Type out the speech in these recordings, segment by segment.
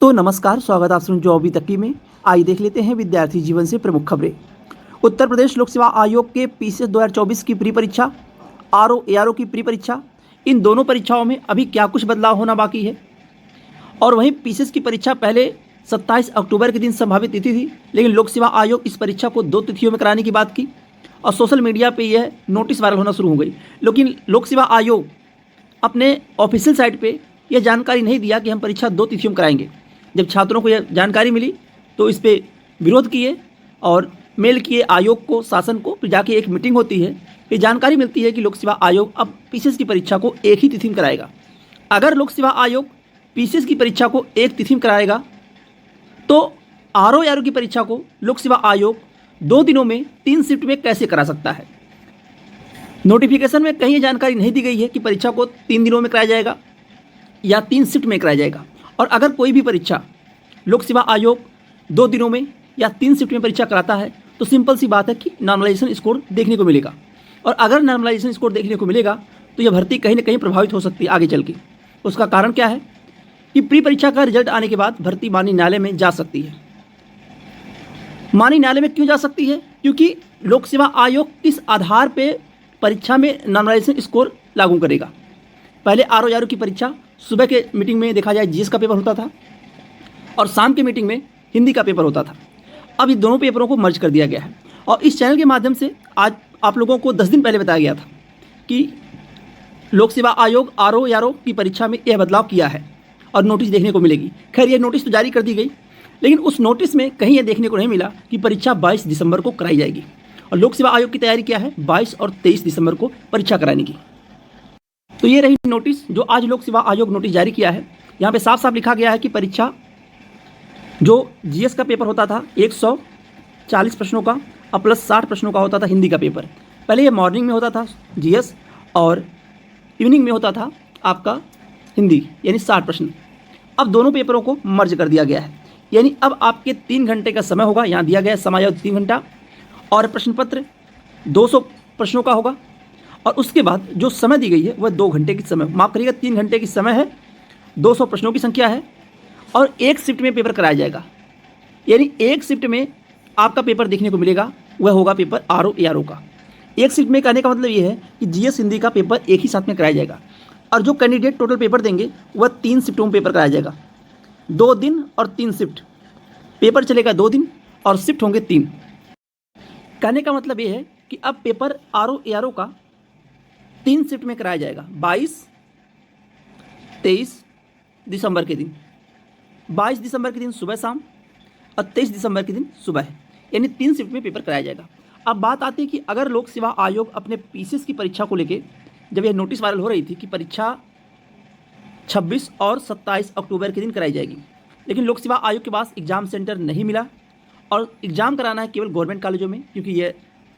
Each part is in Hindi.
तो नमस्कार, स्वागत आप सुन जो अभी तक की में। आइए देख लेते हैं विद्यार्थी जीवन से प्रमुख खबरें। उत्तर प्रदेश लोक सेवा आयोग के पीसीएस 2024 की प्री परीक्षा, आरओ एआरओ की प्री परीक्षा, इन दोनों परीक्षाओं में अभी क्या कुछ बदलाव होना बाकी है। और वहीं पीसीएस की परीक्षा पहले 27 अक्टूबर के दिन संभावित तिथि थी, लेकिन लोक सेवा आयोग इस परीक्षा को 2 तिथियों में कराने की बात की और सोशल मीडिया पर यह नोटिस वायरल होना शुरू हो गई। लेकिन लोक सेवा आयोग अपने ऑफिशियल साइट पर यह जानकारी नहीं दिया कि हम परीक्षा 2 तिथियों में कराएंगे। जब छात्रों को यह जानकारी मिली तो इस पर विरोध किए और मेल किए आयोग को, शासन को। फिर जाके एक मीटिंग होती है, फिर जानकारी मिलती है कि लोक सेवा आयोग अब पीसीएस की परीक्षा को एक ही तिथि में कराएगा। अगर लोक सेवा आयोग पीसीएस की परीक्षा को एक तिथि में कराएगा तो आरओ एआरओ की परीक्षा को लोक सेवा आयोग 2 दिनों में 3 शिफ्ट में कैसे करा सकता है। नोटिफिकेशन में कहीं जानकारी नहीं दी गई है कि परीक्षा को 3 दिनों में कराया जाएगा या 3 शिफ्ट में कराया जाएगा। और अगर कोई भी परीक्षा लोक सेवा आयोग 2 दिनों में या 3 शिफ्ट में परीक्षा कराता है तो सिंपल सी बात है कि नॉर्मलाइजेशन स्कोर देखने को मिलेगा। और अगर नॉर्मलाइजेशन स्कोर देखने को मिलेगा तो यह भर्ती कहीं ना कहीं प्रभावित हो सकती है आगे चल के। उसका कारण क्या है कि प्री परीक्षा का रिजल्ट आने के बाद भर्ती माननीय न्यायालय में जा सकती है। माननीय न्यायालय में क्यों जा सकती है? क्योंकि लोक सेवा आयोग किस आधार पर परीक्षा में नॉर्मलाइजेशन स्कोर लागू करेगा। पहले आरओ एआरओ की परीक्षा सुबह के मीटिंग में देखा जाए जीएस का पेपर होता था और शाम के मीटिंग में हिंदी का पेपर होता था। अब इन दोनों पेपरों को मर्ज कर दिया गया है और इस चैनल के माध्यम से आज आप लोगों को 10 दिन पहले बताया गया था कि लोक सेवा आयोग आरओ एआरओ की परीक्षा में यह बदलाव किया है और नोटिस देखने को मिलेगी। खैर, यह नोटिस तो जारी कर दी गई, लेकिन उस नोटिस में कहीं यह देखने को नहीं मिला कि परीक्षा 22 दिसंबर को कराई जाएगी। और लोक सेवा आयोग की तैयारी क्या है? 22 और 23 दिसंबर को परीक्षा कराने की। तो ये रही नोटिस जो आज लोक सेवा आयोग नोटिस जारी किया है। यहाँ पे साफ साफ लिखा गया है कि परीक्षा जो जीएस का पेपर होता था 140 प्रश्नों का और प्लस 60 प्रश्नों का होता था हिंदी का पेपर। पहले ये मॉर्निंग में होता था जीएस और इवनिंग में होता था आपका हिंदी, यानी 60 प्रश्न। अब दोनों पेपरों को मर्ज कर दिया गया है, यानी अब आपके 3 घंटे का समय होगा। यहाँ दिया गया है समायोजित 3 घंटा और प्रश्न पत्र 200 प्रश्नों का होगा। और उसके बाद जो समय दी गई है वह 2 घंटे की समय, माफ़ करिएगा 3 घंटे की समय है, 200 प्रश्नों की संख्या है और एक शिफ्ट में पेपर कराया जाएगा। यानी एक शिफ्ट में आपका पेपर देखने को मिलेगा, वह होगा पेपर आरओ एआरओ का। एक शिफ्ट में कहने का मतलब ये है कि जीएस हिंदी का पेपर एक ही साथ में कराया जाएगा और जो कैंडिडेट टोटल पेपर देंगे वह 3 शिफ्टों में पेपर कराया जाएगा। 2 दिन और 3 शिफ्ट, पेपर चलेगा 2 दिन और शिफ्ट होंगे 3। कहने का मतलब ये है कि अब पेपर आरओ एआरओ का 3 शिफ्ट में कराया जाएगा। 22-23 दिसंबर के दिन, 22 दिसंबर के दिन सुबह शाम और 23 दिसंबर के दिन सुबह, यानी 3 शिफ्ट में पेपर कराया जाएगा। अब बात आती है कि अगर लोक सेवा आयोग अपने पीसीएस की परीक्षा को लेके, जब यह नोटिस वायरल हो रही थी कि परीक्षा 26 और 27 अक्टूबर के दिन कराई जाएगी, लेकिन लोक सेवा आयोग के पास एग्ज़ाम सेंटर नहीं मिला और एग्ज़ाम कराना है केवल गवर्नमेंट कॉलेजों में, क्योंकि यह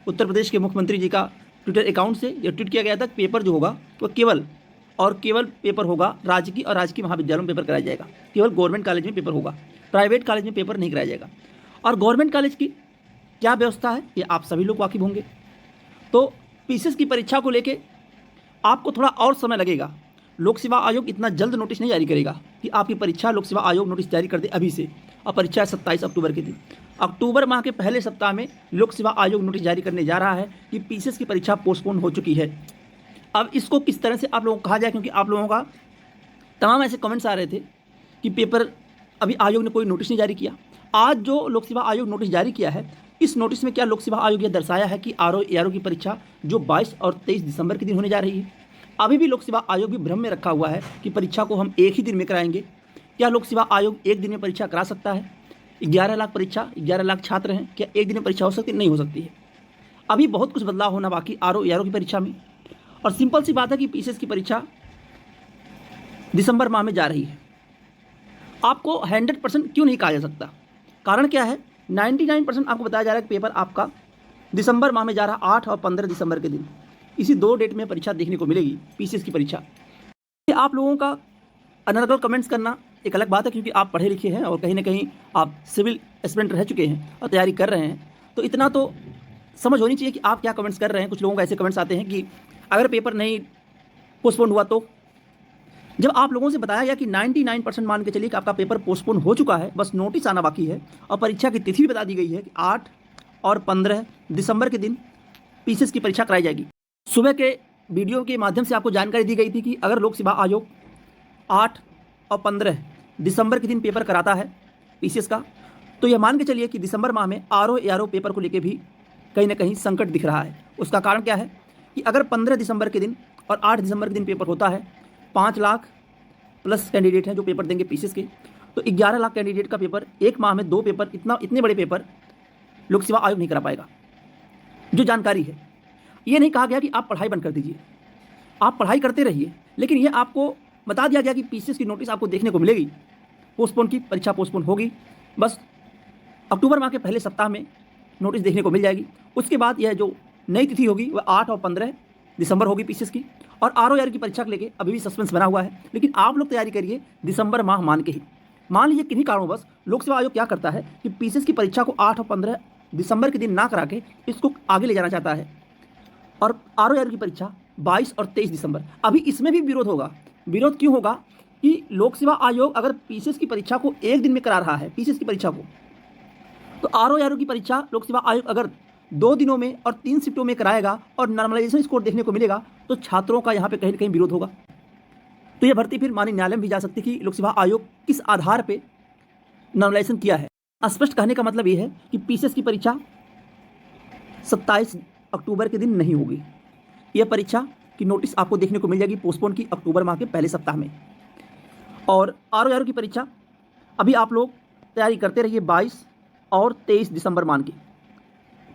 उत्तर प्रदेश के मुख्यमंत्री जी का ट्विटर अकाउंट से यह ट्वीट किया गया था कि पेपर जो होगा वो केवल पेपर होगा राजकीय और राजकीय महाविद्यालयों में पेपर कराया जाएगा। केवल गवर्नमेंट कॉलेज में पेपर होगा, प्राइवेट कॉलेज में पेपर नहीं कराया जाएगा। और गवर्नमेंट कॉलेज की क्या व्यवस्था है ये आप सभी लोग वाकिफ होंगे। तो पीसीएस की परीक्षा को लेके आपको थोड़ा और समय लगेगा। लोक सेवा आयोग इतना जल्द नोटिस नहीं जारी करेगा कि आपकी परीक्षा लोक सेवा आयोग नोटिस जारी कर दे अभी से, और परीक्षा है 27 अक्टूबर के दिन। अक्टूबर माह के पहले सप्ताह में लोक सेवा आयोग नोटिस जारी करने जा रहा है कि पीसीएस की परीक्षा पोस्टपोन हो चुकी है। अब इसको किस तरह से आप लोगों को कहा जाए, क्योंकि आप लोगों का तमाम ऐसे कमेंट्स आ रहे थे कि पेपर अभी आयोग ने कोई नोटिस नहीं जारी किया। आज जो लोक सेवा आयोग नोटिस जारी किया है, इस नोटिस में क्या लोक सेवा आयोग यह दर्शाया है कि आरओ एआरओ की परीक्षा जो 22 और 23 दिसंबर के दिन होने जा रही है। अभी भी लोक सेवा आयोग भी भ्रम में रखा हुआ है कि परीक्षा को हम एक ही दिन में कराएंगे। क्या लोक सेवा आयोग एक दिन में परीक्षा करा सकता है? 11 लाख परीक्षा, 11 लाख छात्र हैं, क्या एक दिन में परीक्षा हो सकती है? नहीं हो सकती है। अभी बहुत कुछ बदलाव होना बाकी आरओ एआरओ की परीक्षा में। और सिंपल सी बात है कि पीसीएस की परीक्षा दिसंबर माह में जा रही है। आपको 100% क्यों नहीं कहा जा सकता? कारण क्या है? 99% आपको बताया जा रहा है कि पेपर आपका दिसंबर माह में जा रहा है, 8 और 15 दिसंबर के दिन। इसी 2 डेट में परीक्षा देखने को मिलेगी पीसीएस की परीक्षा। आप लोगों का अनर्गल कमेंट्स करना एक अलग बात है, क्योंकि आप पढ़े लिखे हैं और कहीं ना कहीं आप सिविल एस्पिरेंट रह चुके हैं और तैयारी कर रहे हैं, तो इतना तो समझ होनी चाहिए कि आप क्या कमेंट्स कर रहे हैं। कुछ लोगों का ऐसे कमेंट्स आते हैं कि अगर पेपर नहीं पोस्टपोन हुआ तो जब आप लोगों से बताया गया कि 99% मान के चलिए कि आपका पेपर पोस्टपोन हो चुका है, बस नोटिस आना बाकी है और परीक्षा की तिथि भी बता दी गई है कि 8 और 15 दिसंबर के दिन पीसीएस की परीक्षा कराई जाएगी। सुबह के वीडियो के माध्यम से आपको जानकारी दी गई थी कि अगर लोक सेवा आयोग 8 और 15 दिसंबर के दिन पेपर कराता है पीसीएस का, तो यह मान के चलिए कि दिसंबर माह में आरओ एआरओ पेपर को लेकर भी कहीं ना कहीं संकट दिख रहा है। उसका कारण क्या है कि अगर 15 दिसंबर के दिन और 8 दिसंबर के दिन पेपर होता है, 5 लाख प्लस कैंडिडेट हैं जो पेपर देंगे पीसीएस के, तो 11 लाख कैंडिडेट का पेपर एक माह में 2 पेपर, इतने बड़े पेपर लोक सेवा आयोग नहीं करा पाएगा। जो जानकारी है, ये नहीं कहा गया कि आप पढ़ाई बंद कर दीजिए, आप पढ़ाई करते रहिए, लेकिन यह आपको बता दिया गया कि पीसीएस की नोटिस आपको देखने को मिलेगी, पोस्टपोन की परीक्षा पोस्टपोन होगी, बस अक्टूबर माह के पहले सप्ताह में नोटिस देखने को मिल जाएगी। उसके बाद यह जो नई तिथि होगी वह 8 और 15 दिसंबर होगी पीसीएस की। और आरओ की परीक्षा को लेकर अभी भी सस्पेंस बना हुआ है, लेकिन आप लोग तैयारी करिए दिसंबर माह मान के ही। मान लीजिए किन्हीं कारणों लोक सेवा आयोग क्या करता है कि पीसीएस की परीक्षा को 8 और 15 दिसंबर के दिन ना करा के इसको आगे ले जाना चाहता है, और आरओ की परीक्षा 22 और 23 दिसंबर। अभी इसमें भी विरोध होगा। विरोध क्यों होगा कि लोक सेवा आयोग अगर पीसीएस की परीक्षा को एक दिन में करा रहा है, पीसीएस की परीक्षा को, तो आरओ की परीक्षा लोक सेवा आयोग अगर 2 दिनों में और 3 शिफ्टों में कराएगा और नॉर्मलाइजेशन स्कोर देखने को मिलेगा, तो छात्रों का यहाँ पे कहीं ना कहीं विरोध होगा। तो यह भर्ती फिर माननीय न्यायालय में भी जा सकती है कि लोक सेवा आयोग किस आधार पे नॉर्मलाइजेशन किया है। स्पष्ट कहने का मतलब ये है कि पीसीएस की परीक्षा 27 अक्टूबर के दिन नहीं होगी। यह परीक्षा की नोटिस आपको देखने को मिल जाएगी पोस्टपोन की अक्टूबर माह के पहले सप्ताह में। और आरओ की परीक्षा अभी आप लोग तैयारी करते रहिए, 22 और 23 दिसंबर मान के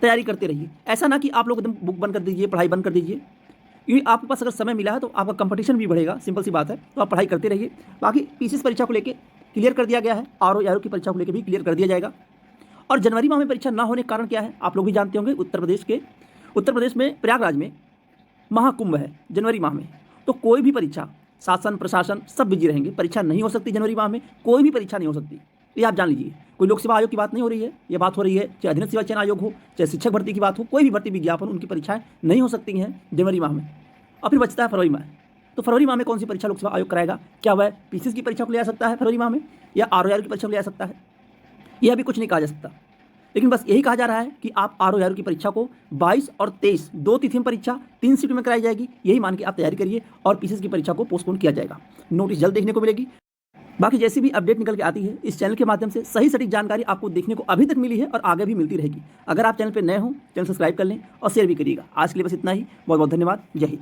तैयारी करते रहिए। ऐसा ना कि आप लोग एकदम बुक बंद कर दीजिए, पढ़ाई बंद कर दीजिए, क्योंकि आपके पास अगर समय मिला है तो आपका कंपटीशन भी बढ़ेगा, सिंपल सी बात है। तो आप पढ़ाई करते रहिए। बाकी पीसीएस परीक्षा को लेकर क्लियर कर दिया गया है, आरओ की परीक्षा को लेकर भी क्लियर कर दिया जाएगा। और जनवरी माह में परीक्षा ना होने के कारण क्या है, आप लोग भी जानते होंगे, उत्तर प्रदेश में प्रयागराज में महाकुंभ है जनवरी माह में, तो कोई भी परीक्षा, शासन प्रशासन सब बिजी रहेंगे, परीक्षा नहीं हो सकती जनवरी माह में, कोई भी परीक्षा नहीं हो सकती, ये आप जान लीजिए। कोई लोक सेवा आयोग की बात नहीं हो रही है, ये बात हो रही है चाहे अधीनस्थ सेवा चयन आयोग हो, चाहे शिक्षक भर्ती की बात हो, कोई भी भर्ती विज्ञापन, उनकी परीक्षाएं नहीं हो सकती हैं जनवरी माह में। और फिर बचता है फरवरी माह। तो फरवरी माह में कौन सी परीक्षा लोक सेवा आयोग कराएगा? क्या वह पीसीएस की परीक्षा को ले आ सकता है फरवरी माह में, या आरओ की परीक्षा को ले आ सकता है? यह अभी कुछ नहीं कहा जा सकता, लेकिन बस यही कहा जा रहा है कि आप आरओ की परीक्षा को 22 और 23 2 तिथि में परीक्षा 3 शिफ्ट में कराई जाएगी, यही मान के आप तैयारी करिए। और पीसीएस की परीक्षा को पोस्टपोन किया जाएगा, नोटिस जल्द देखने को मिलेगी। बाकी जैसी भी अपडेट निकल के आती है इस चैनल के माध्यम से सही सटीक जानकारी आपको देखने को अभी तक मिली है और आगे भी मिलती रहेगी। अगर आप चैनल पर नए हो, चैनल सब्सक्राइब कर लें और शेयर भी करिएगा। आज के लिए बस इतना ही। बहुत बहुत धन्यवाद। जय हिंद।